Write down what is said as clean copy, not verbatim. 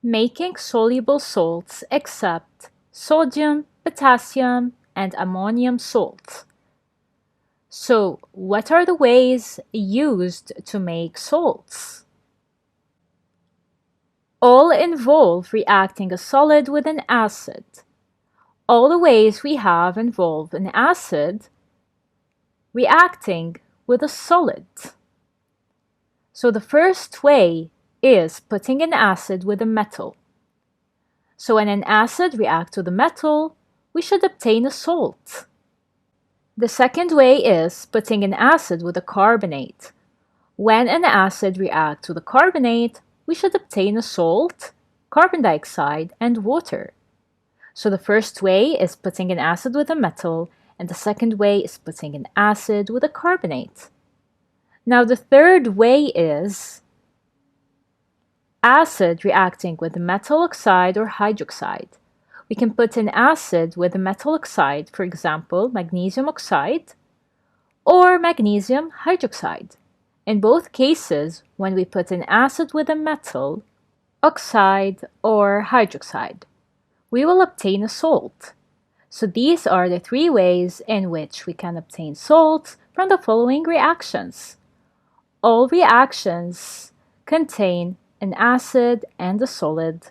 Making soluble salts except sodium, potassium, and ammonium salts. So, what are the ways used to make salts? All involve reacting a solid with an acid. All the ways we have involve an acid reacting with a solid. So the first way is putting an acid with a metal. So when an acid reacts with a metal, we should obtain a salt. The second way is putting an acid with a carbonate. When an acid reacts with a carbonate, we should obtain a salt, carbon dioxide, and water. So the first way is putting an acid with a metal, and the second way is putting an acid with a carbonate. Now the third way is acid reacting with metal oxide or hydroxide. We can put an acid with a metal oxide, for example, magnesium oxide, or magnesium hydroxide. In both cases, when we put an acid with a metal, oxide, or hydroxide, we will obtain a salt. So these are the three ways in which we can obtain salts from the following reactions. All reactions contain an acid and a solid.